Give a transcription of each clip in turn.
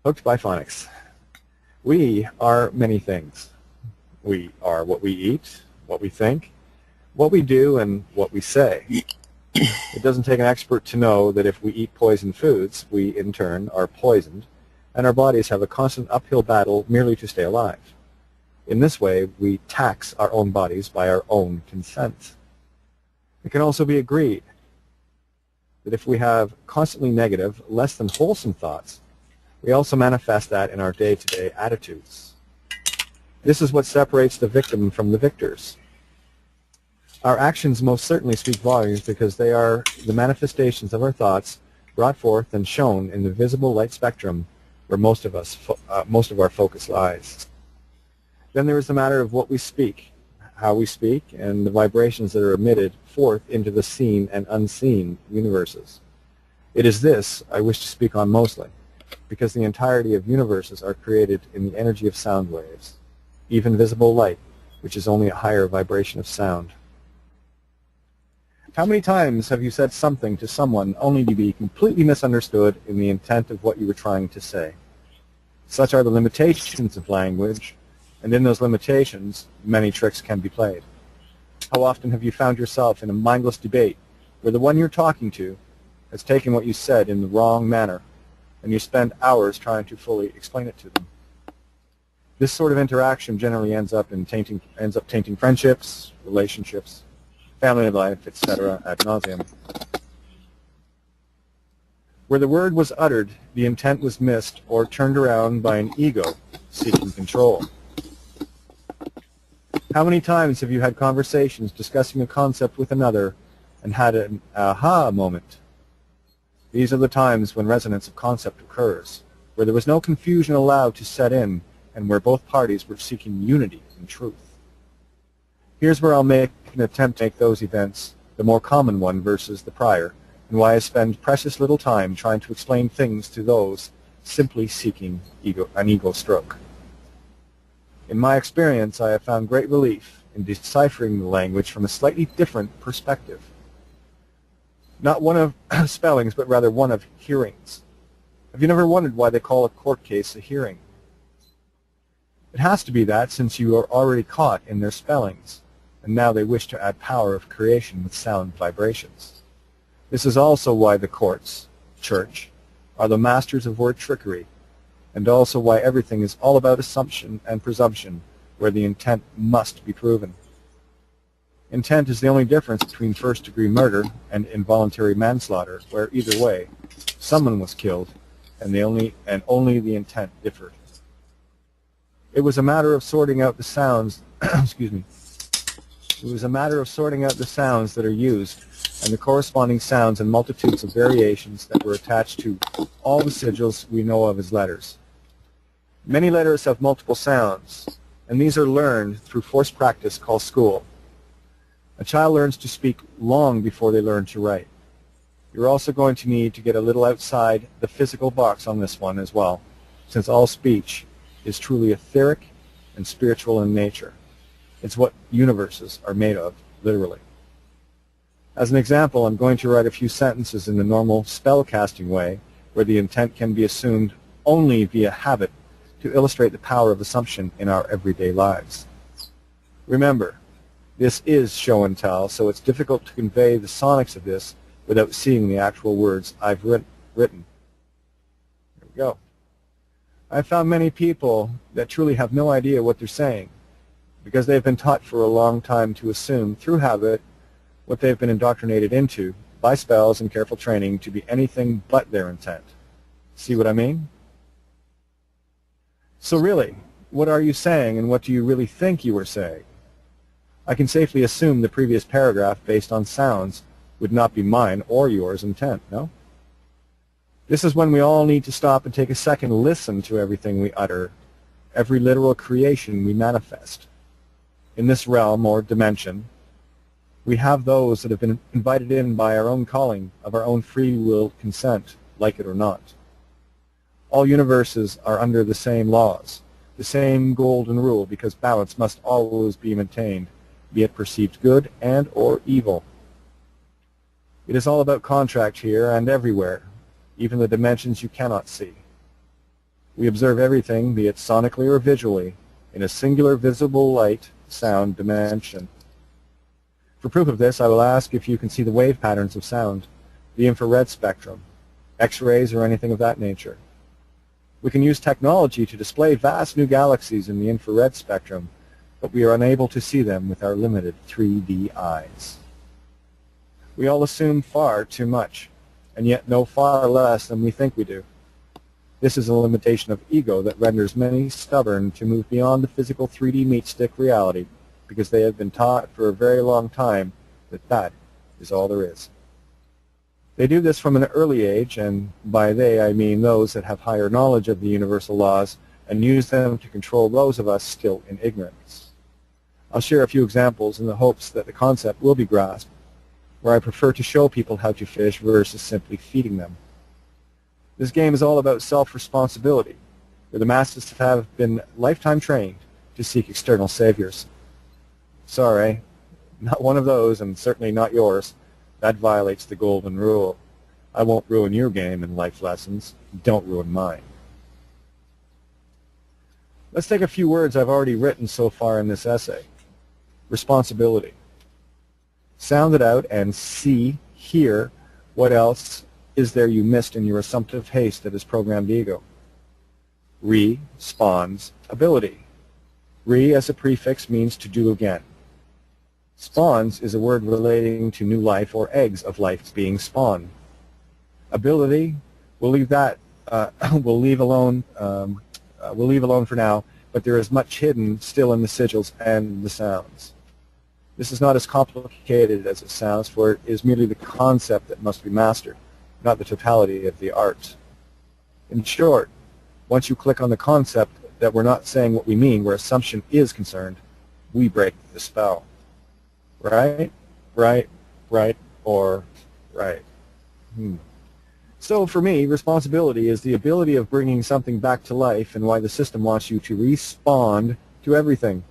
Hooked by phonics. We are many things. We are what we eat, what we think, what we do, and what we say. It doesn't take an expert to know that if we eat poisoned foods, we in turn are poisoned, and our bodies have a constant uphill battle merely to stay alive. In this way, we tax our own bodies by our own consent. It can also be agreed that if we have constantly negative, less than wholesome thoughts, we also manifest that in our day-to-day attitudes. This is what separates the victim from the victors. Our actions most certainly speak volumes because they are the manifestations of our thoughts brought forth and shown in the visible light spectrum where most of our focus lies. Then there is the matter of what we speak, how we speak, and the vibrations that are emitted forth into the seen and unseen universes. It is this I wish to speak on mostly, because the entirety of universes are created in the energy of sound waves, even visible light, which is only a higher vibration of sound. How many times have you said something to someone only to be completely misunderstood in the intent of what you were trying to say? Such are the limitations of language, and in those limitations, many tricks can be played. How often have you found yourself in a mindless debate where the one you're talking to has taken what you said in the wrong manner, and you spend hours trying to fully explain it to them? This sort of interaction generally ends up tainting friendships, relationships, family life, etc. ad nauseum. Where the word was uttered, the intent was missed or turned around by an ego seeking control. How many times have you had conversations discussing a concept with another and had an aha moment? These are the times when resonance of concept occurs, where there was no confusion allowed to set in and where both parties were seeking unity and truth. Here's where I'll make an attempt to make those events the more common one versus the prior, and why I spend precious little time trying to explain things to those simply seeking an ego stroke. In my experience, I have found great relief in deciphering the language from a slightly different perspective. Not one of spellings, but rather one of hearings. Have you never wondered why they call a court case a hearing? It has to be that since you are already caught in their spellings, and now they wish to add power of creation with sound vibrations. This is also why the courts, church, are the masters of word trickery, and also why everything is all about assumption and presumption, where the intent must be proven. Intent is the only difference between first-degree murder and involuntary manslaughter, where either way, someone was killed, and only the intent differed. It was a matter of sorting out the sounds, excuse me. It was a matter of sorting out the sounds that are used and the corresponding sounds and multitudes of variations that were attached to all the sigils we know of as letters. Many letters have multiple sounds, and these are learned through forced practice called school. A child learns to speak long before they learn to write. You're also going to need to get a little outside the physical box on this one as well, since all speech is truly etheric and spiritual in nature. It's what universes are made of, literally. As an example, I'm going to write a few sentences in the normal spell-casting way, where the intent can be assumed only via habit to illustrate the power of assumption in our everyday lives. Remember, this is show and tell, so it's difficult to convey the sonics of this without seeing the actual words I've written. Here we go. I've found many people that truly have no idea what they're saying, because they've been taught for a long time to assume, through habit, what they've been indoctrinated into by spells and careful training to be anything but their intent. See what I mean? So really, what are you saying, and what do you really think you are saying? I can safely assume the previous paragraph, based on sounds, would not be mine or yours intent, no? This is when we all need to stop and take a second listen to everything we utter, every literal creation we manifest. In this realm or dimension, we have those that have been invited in by our own calling of our own free will consent, like it or not. All universes are under the same laws, the same golden rule, because balance must always be maintained, be it perceived good and or evil. It is all about contract here and everywhere, even the dimensions you cannot see. We observe everything, be it sonically or visually, in a singular visible light sound dimension. For proof of this, I will ask if you can see the wave patterns of sound, the infrared spectrum, X-rays, or anything of that nature. We can use technology to display vast new galaxies in the infrared spectrum, but we are unable to see them with our limited 3D eyes. We all assume far too much, and yet know far less than we think we do. This is a limitation of ego that renders many stubborn to move beyond the physical 3D meat-stick reality, because they have been taught for a very long time that that is all there is. They do this from an early age, and by they I mean those that have higher knowledge of the universal laws and use them to control those of us still in ignorance. I'll share a few examples in the hopes that the concept will be grasped, where I prefer to show people how to fish versus simply feeding them. This game is all about self-responsibility, where the masses have been lifetime trained to seek external saviors. Sorry, not one of those, and certainly not yours. That violates the golden rule. I won't ruin your game in life lessons. Don't ruin mine. Let's take a few words I've already written so far in this essay. Responsibility. Sound it out and see, hear, what else is there you missed in your assumptive haste that is programmed ego. Re-spawns ability. Re as a prefix means to do again. Spawns is a word relating to new life or eggs of life being spawned. Ability, we'll leave that. We'll leave alone for now. But there is much hidden still in the sigils and the sounds. This is not as complicated as it sounds, for it is merely the concept that must be mastered, not the totality of the art. In short, once you click on the concept that we're not saying what we mean where assumption is concerned, we break the spell. Right, or right. So for me, responsibility is the ability of bringing something back to life, and why the system wants you to respond to everything.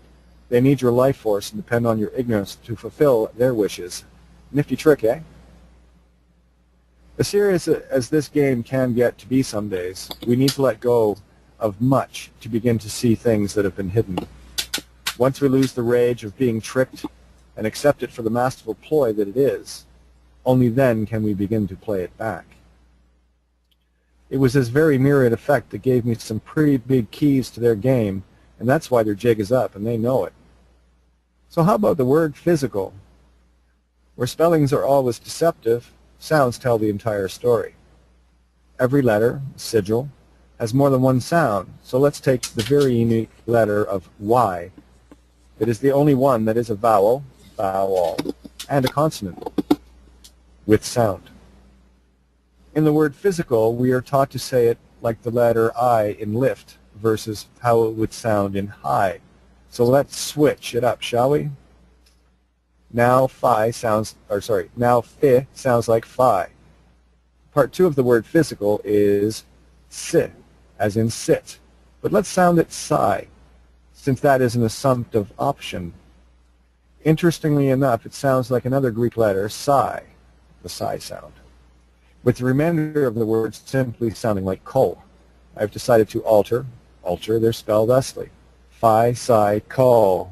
They need your life force and depend on your ignorance to fulfill their wishes. Nifty trick, eh? As serious as this game can get to be some days, we need to let go of much to begin to see things that have been hidden. Once we lose the rage of being tricked and accept it for the masterful ploy that it is, only then can we begin to play it back. It was this very myriad effect that gave me some pretty big keys to their game, and that's why their jig is up, and they know it. So how about the word physical? Where spellings are always deceptive, sounds tell the entire story. Every letter, sigil, has more than one sound, so let's take the very unique letter of Y. It is the only one that is a vowel, and a consonant, with sound. In the word physical, we are taught to say it like the letter I in lift versus how it would sound in high. So let's switch it up, shall we? Now fi sounds like phi. Part 2 of the word physical is si, as in sit. But let's sound it psi, since that is an assumptive option. Interestingly enough, it sounds like another Greek letter, psi, the psi sound, with the remainder of the word simply sounding like ko. I've decided to alter their spell thusly. Phi, psi, ko.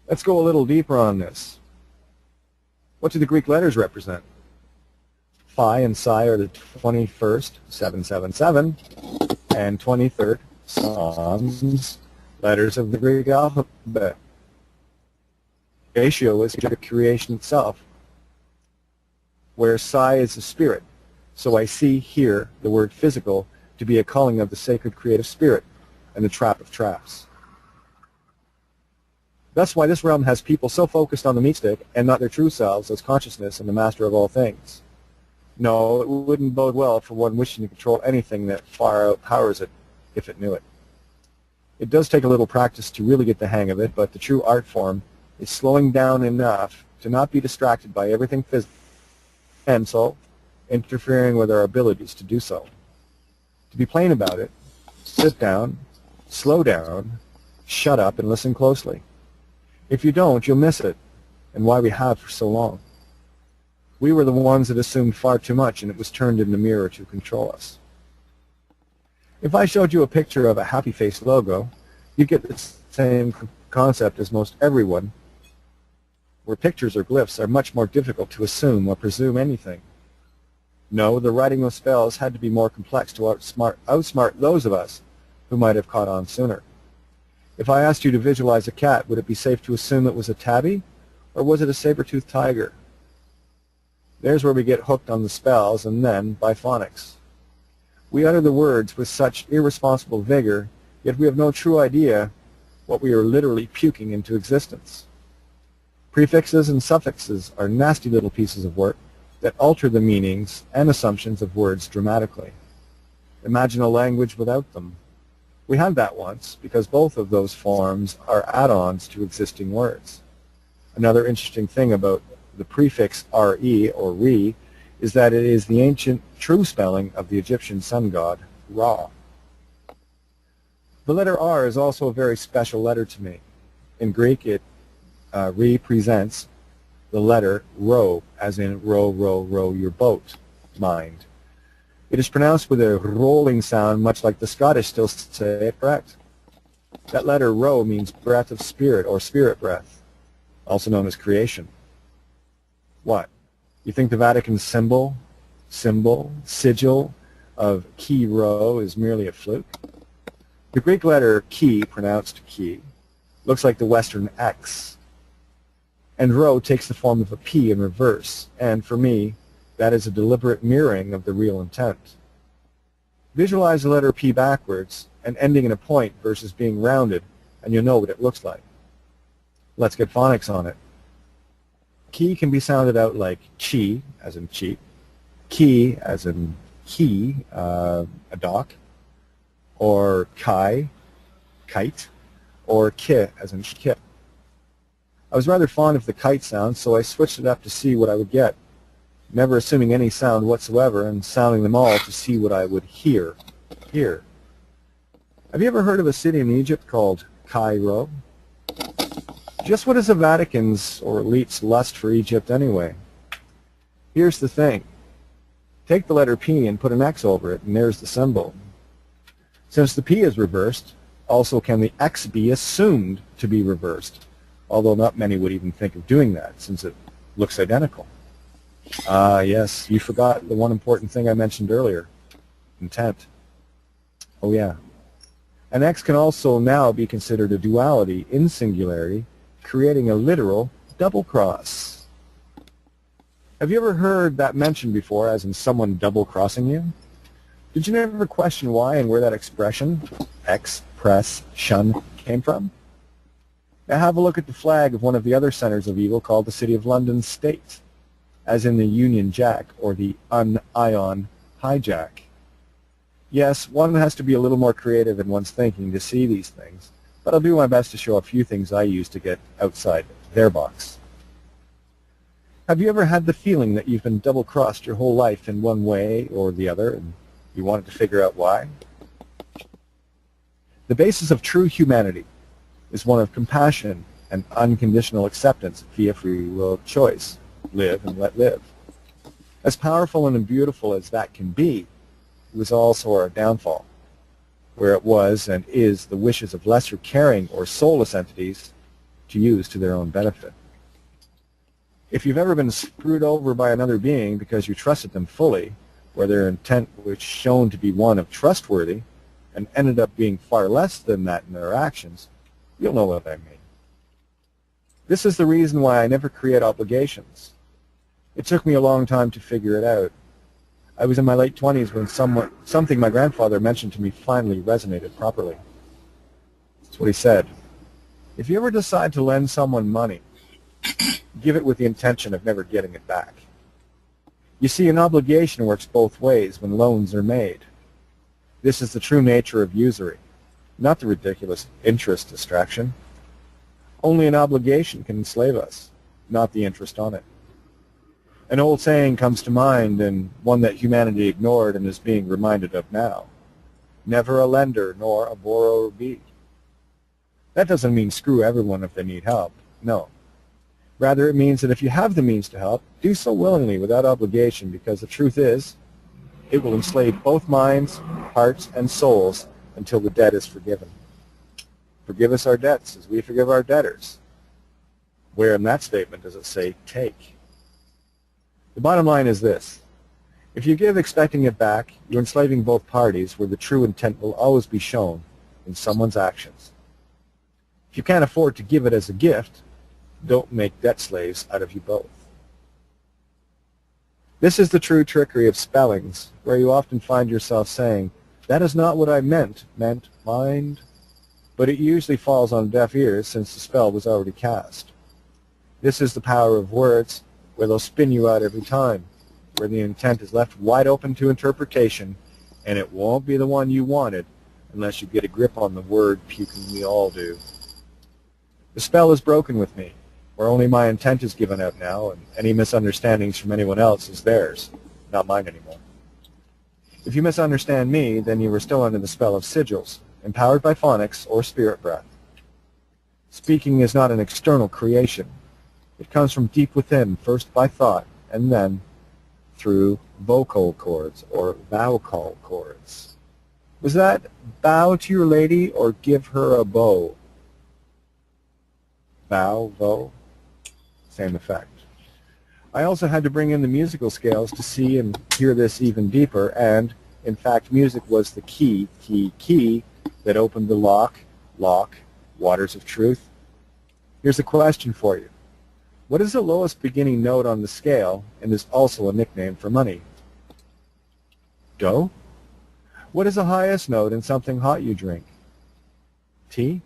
Let's go a little deeper on this. What do the Greek letters represent? Phi and psi are the 21st, 777, and 23rd, Psalms, letters of the Greek alphabet. Ratio is the creation itself, where psi is the spirit. So I see here the word physical to be a calling of the sacred creative spirit and the trap of traps. That's why this realm has people so focused on the meat stick and not their true selves as consciousness and the master of all things. No, it wouldn't bode well for one wishing to control anything that far outpowers it if it knew it. It does take a little practice to really get the hang of it, but the true art form is slowing down enough to not be distracted by everything physical and so interfering with our abilities to do so. To be plain about it, sit down, slow down, shut up, and listen closely. If you don't, you'll miss it, and why we have for so long. We were the ones that assumed far too much, and it was turned in the mirror to control us. If I showed you a picture of a happy face logo, you'd get the same concept as most everyone, where pictures or glyphs are much more difficult to assume or presume anything. No, the writing of spells had to be more complex to outsmart those of us who might have caught on sooner. If I asked you to visualize a cat, would it be safe to assume it was a tabby, or was it a saber-toothed tiger? There's where we get hooked on the spells, and then by phonics. We utter the words with such irresponsible vigor, yet we have no true idea what we are literally puking into existence. Prefixes and suffixes are nasty little pieces of work that alter the meanings and assumptions of words dramatically. Imagine a language without them. We had that once because both of those forms are add-ons to existing words. Another interesting thing about the prefix re or re is that it is the ancient true spelling of the Egyptian sun god, Ra. The letter R is also a very special letter to me. In Greek, it represents the letter row, as in row, row, row your boat, mind. It is pronounced with a rolling sound, much like the Scottish still say it correct. That letter row means breath of spirit or spirit breath, also known as creation. What? You think the Vatican's symbol, sigil of chi rho is merely a fluke? The Greek letter chi, pronounced ki, looks like the Western X. And rho takes the form of a P in reverse, and for me, that is a deliberate mirroring of the real intent. Visualize the letter P backwards and ending in a point versus being rounded, and you'll know what it looks like. Let's get phonics on it. Ki can be sounded out like chi, as in cheap, ki, as in key, a dock, or kai, kite, or ki, as in kip. I was rather fond of the kite sound, so I switched it up to see what I would get, never assuming any sound whatsoever and sounding them all to see what I would hear. Have you ever heard of a city in Egypt called Cairo? Just what is the Vatican's or elite's lust for Egypt anyway? Here's the thing. Take the letter P and put an X over it, and there's the symbol. Since the P is reversed, also can the X be assumed to be reversed, although not many would even think of doing that, since it looks identical. Ah, yes, you forgot the one important thing I mentioned earlier, intent. Oh yeah. An X can also now be considered a duality in singularity, creating a literal double cross. Have you ever heard that mentioned before, as in someone double crossing you? Did you never question why and where that expression, X, press, shun, came from? Now have a look at the flag of one of the other centers of evil called the City of London State, as in the Union Jack or the Ion Hijack. Yes, one has to be a little more creative in one's thinking to see these things, but I'll do my best to show a few things I use to get outside their box. Have you ever had the feeling that you've been double-crossed your whole life in one way or the other, and you wanted to figure out why? The basis of true humanity is one of compassion and unconditional acceptance via free will choice. Live and let live. As powerful and beautiful as that can be, it was also our downfall, where it was and is the wishes of lesser caring or soulless entities to use to their own benefit. If you've ever been screwed over by another being because you trusted them fully, where their intent was shown to be one of trustworthy, and ended up being far less than that in their actions, you'll know what I mean. This is the reason why I never create obligations. It took me a long time to figure it out. I was in my late 20s when something my grandfather mentioned to me finally resonated properly. That's what he said. If you ever decide to lend someone money, give it with the intention of never getting it back. You see, an obligation works both ways when loans are made. This is the true nature of usury, not the ridiculous interest distraction. Only an obligation can enslave us, not the interest on it. An old saying comes to mind, and one that humanity ignored and is being reminded of now. Never a lender nor a borrower be. That doesn't mean screw everyone if they need help. No. Rather, it means that if you have the means to help, do so willingly without obligation, because the truth is, it will enslave both minds, hearts, and souls until the debt is forgiven. Forgive us our debts as we forgive our debtors. Where in that statement does it say take? The bottom line is this. If you give expecting it back, you're enslaving both parties, where the true intent will always be shown in someone's actions. If you can't afford to give it as a gift, don't make debt slaves out of you both. This is the true trickery of spellings, where you often find yourself saying, "That is not what I meant mind," but it usually falls on deaf ears since the spell was already cast. This is the power of words, where they'll spin you out every time, where the intent is left wide open to interpretation, and it won't be the one you wanted unless you get a grip on the word puking we all do. The spell is broken with me, where only my intent is given out now, and any misunderstandings from anyone else is theirs, not mine anymore. If you misunderstand me, then you are still under the spell of sigils, empowered by phonics or spirit breath. Speaking is not an external creation. It comes from deep within, first by thought, and then through vocal cords or vowel cords. Was that bow to your lady or give her a bow? Bow, vow, same effect. I also had to bring in the musical scales to see and hear this even deeper, and in fact music was the key that opened the lock, waters of truth. Here's a question for you. What is the lowest beginning note on the scale, and is also a nickname for money? Do? What is the highest note in something hot you drink? Tea?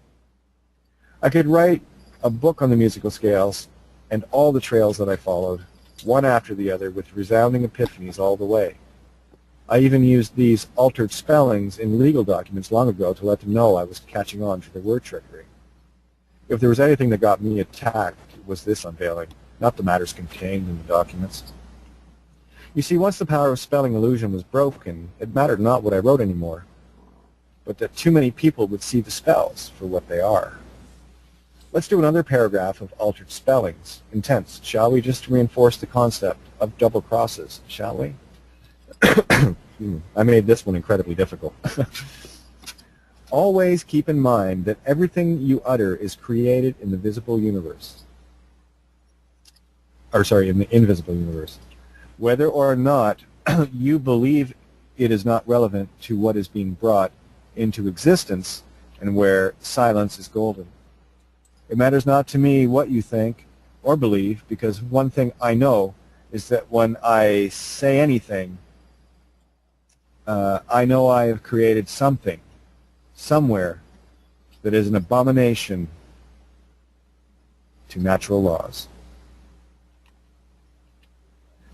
I could write a book on the musical scales and all the trails that I followed, one after the other, with resounding epiphanies all the way. I even used these altered spellings in legal documents long ago to let them know I was catching on to their word trickery. If there was anything that got me attacked, it was this unveiling, not the matters contained in the documents. You see, once the power of spelling illusion was broken, it mattered not what I wrote anymore, but that too many people would see the spells for what they are. Let's do another paragraph of altered spellings, intents, shall we, just to reinforce the concept of double crosses, shall we? I made this one incredibly difficult. Always keep in mind that everything you utter is created in the visible universe. In the invisible universe. Whether or not you believe it is not relevant to what is being brought into existence, and where silence is golden. It matters not to me what you think or believe, because one thing I know is that when I say anything, I know I have created something, somewhere, that is an abomination to natural laws.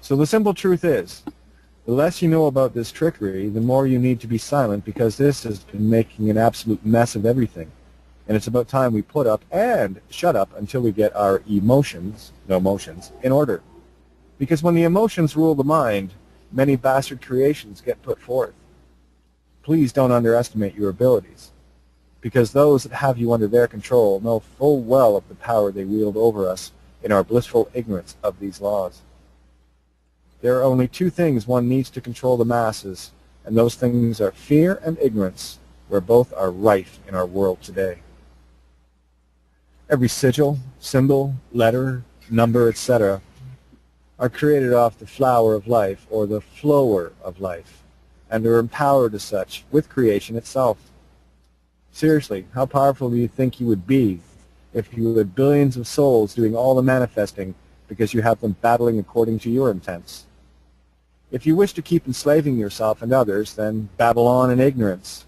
So the simple truth is, the less you know about this trickery, the more you need to be silent, because this has been making an absolute mess of everything. And it's about time we put up and shut up until we get our emotions, no emotions, in order. Because when the emotions rule the mind, many bastard creations get put forth. Please don't underestimate your abilities, because those that have you under their control know full well of the power they wield over us in our blissful ignorance of these laws. There are only two things one needs to control the masses, and those things are fear and ignorance, where both are rife in our world today. Every sigil, symbol, letter, number, etc. are created off the flower of life, or the flower of life, and are empowered as such with creation itself. Seriously, how powerful do you think you would be if you had billions of souls doing all the manifesting because you have them battling according to your intents? If you wish to keep enslaving yourself and others, then babble on in ignorance.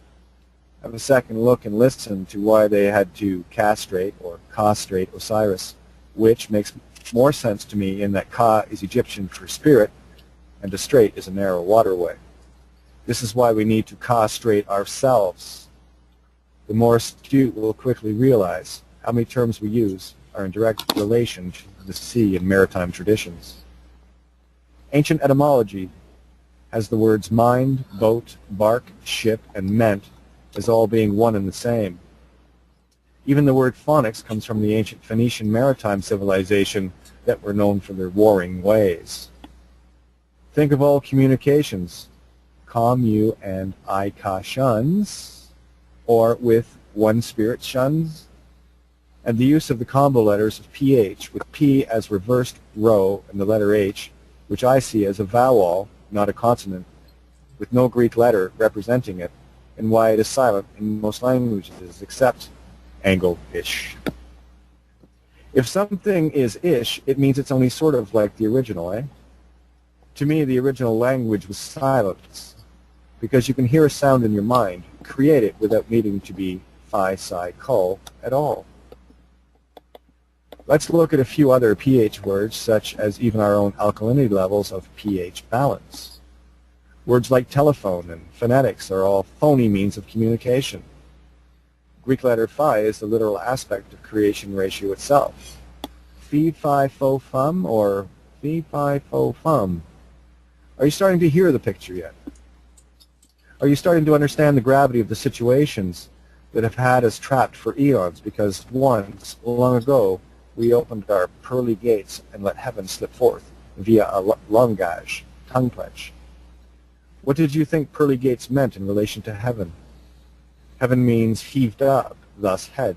Have a second look and listen to why they had to castrate or castrate Osiris, which makes more sense to me in that Ka is Egyptian for spirit, and a strait is a narrow waterway. This is why we need to castrate ourselves. The more astute will quickly realize how many terms we use are in direct relation to the sea and maritime traditions. Ancient etymology has the words mind, boat, bark, ship, and ment as all being one and the same. Even the word phonics comes from the ancient Phoenician maritime civilization that were known for their warring ways. Think of all communications, commu and I-ka shuns, or with one spirit shuns, and the use of the combo letters of ph, with p as reversed rho and the letter h, which I see as a vowel, not a consonant, with no Greek letter representing it, and why it is silent in most languages except Anglo-ish. If something is ish, it means it's only sort of like the original, eh? To me, the original language was silence, because you can hear a sound in your mind, create it without needing to be phi, psi, col at all. Let's look at a few other pH words, such as even our own alkalinity levels of pH balance. Words like telephone and phonetics are all phony means of communication. Greek letter phi is the literal aspect of creation ratio itself. Phi, phi, pho, fum, or phi, phi, pho, fum. Are you starting to hear the picture yet? Are you starting to understand the gravity of the situations that have had us trapped for eons because once, long ago, we opened our pearly gates and let heaven slip forth via a langage, tongue clench? What did you think pearly gates meant in relation to heaven? Heaven means heaved up, thus head,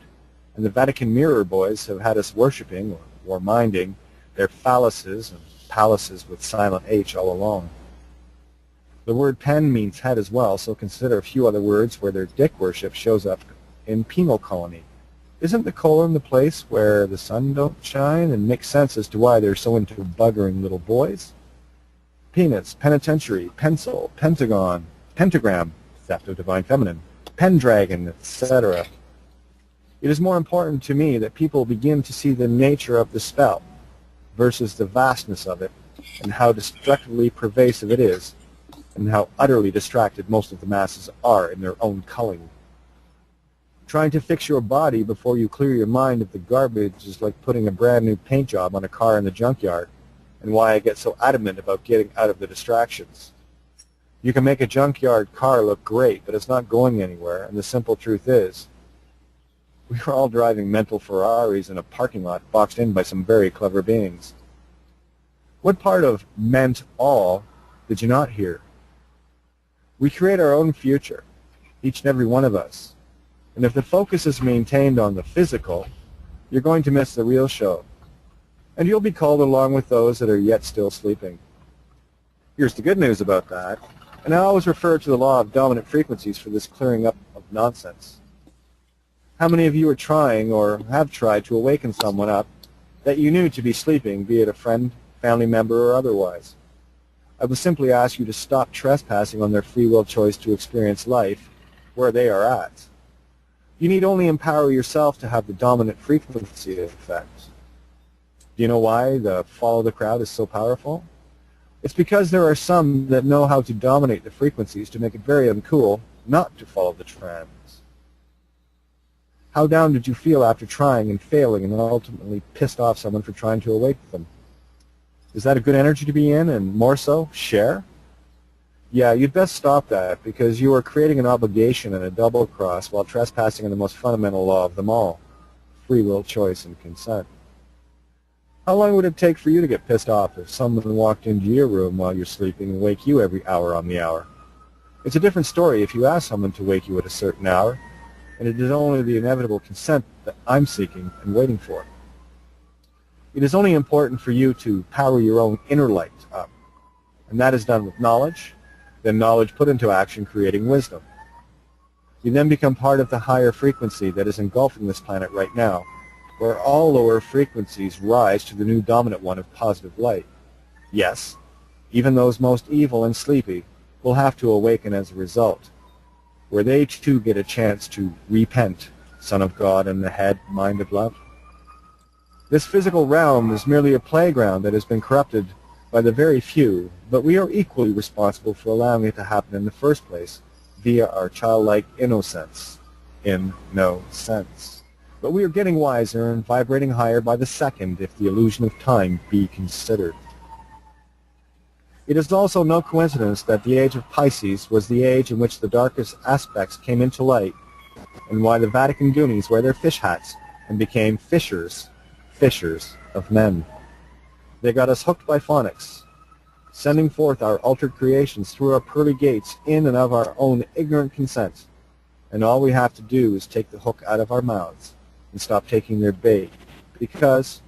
and the Vatican mirror boys have had us worshipping or minding their phalluses and palaces with silent H all along. The word pen means head as well, so consider a few other words where their dick worship shows up in penal colony. Isn't the colon the place where the sun don't shine, and makes sense as to why they're so into buggering little boys? Penis, penitentiary, pencil, pentagon, pentagram, theft of divine feminine, pendragon, etc. It is more important to me that people begin to see the nature of the spell versus the vastness of it, and how destructively pervasive it is, and how utterly distracted most of the masses are in their own culling. Trying to fix your body before you clear your mind of the garbage is like putting a brand new paint job on a car in the junkyard, and why I get so adamant about getting out of the distractions. You can make a junkyard car look great, but it's not going anywhere, and the simple truth is, we are all driving mental Ferraris in a parking lot boxed in by some very clever beings. What part of meant all did you not hear? We create our own future, each and every one of us. And if the focus is maintained on the physical, you're going to miss the real show. And you'll be called along with those that are yet still sleeping. Here's the good news about that. And I always refer to the law of dominant frequencies for this clearing up of nonsense. How many of you are trying or have tried to awaken someone up that you knew to be sleeping, be it a friend, family member, or otherwise? I would simply ask you to stop trespassing on their free will choice to experience life where they are at. You need only empower yourself to have the dominant frequency effect. Do you know why the follow the crowd is so powerful? It's because there are some that know how to dominate the frequencies to make it very uncool not to follow the trends. How down did you feel after trying and failing and ultimately pissed off someone for trying to awaken them? Is that a good energy to be in, and more so, share? Yeah, you'd best stop that, because you are creating an obligation and a double cross while trespassing on the most fundamental law of them all, free will, choice, and consent. How long would it take for you to get pissed off if someone walked into your room while you're sleeping and wake you every hour on the hour? It's a different story if you ask someone to wake you at a certain hour, and it is only the inevitable consent that I'm seeking and waiting for. It is only important for you to power your own inner light up, and that is done with knowledge, then knowledge put into action creating wisdom. You then become part of the higher frequency that is engulfing this planet right now, where all lower frequencies rise to the new dominant one of positive light. Yes, even those most evil and sleepy will have to awaken as a result, where they too get a chance to repent, Son of God and the head, mind of love. This physical realm is merely a playground that has been corrupted by the very few, but we are equally responsible for allowing it to happen in the first place via our childlike innocence, in no sense. But we are getting wiser and vibrating higher by the second if the illusion of time be considered. It is also no coincidence that the age of Pisces was the age in which the darkest aspects came into light, and why the Vatican Goonies wear their fish hats and became fishers of men. They got us hooked by Phonics, sending forth our altered creations through our pearly gates in and of our own ignorant consent. And all we have to do is take the hook out of our mouths and stop taking their bait, because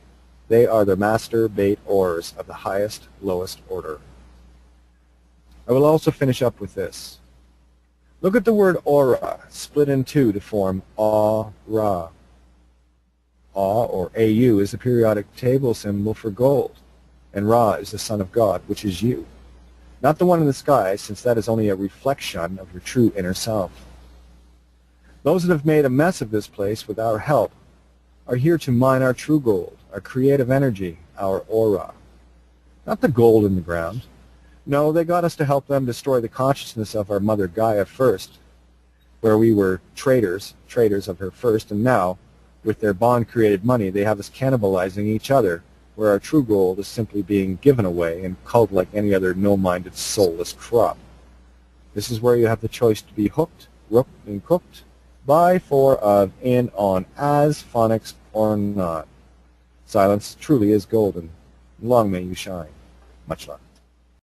they are the master bait-orers of the highest, lowest order. I will also finish up with this. Look at the word aura, split in two to form aura. A, or AU, is the periodic table symbol for gold, and Ra is the Son of God, which is you. Not the one in the sky, since that is only a reflection of your true inner self. Those that have made a mess of this place with our help are here to mine our true gold, our creative energy, our aura. Not the gold in the ground. No, they got us to help them destroy the consciousness of our mother Gaia first, where we were traders of her first, and now, with their bond-created money, they have us cannibalizing each other, where our true gold is simply being given away and culled like any other no-minded, soulless crop. This is where you have the choice to be hooked, rooked, and cooked, by, for, of, in, on, as, phonics, or not. Silence truly is golden. Long may you shine. Much love.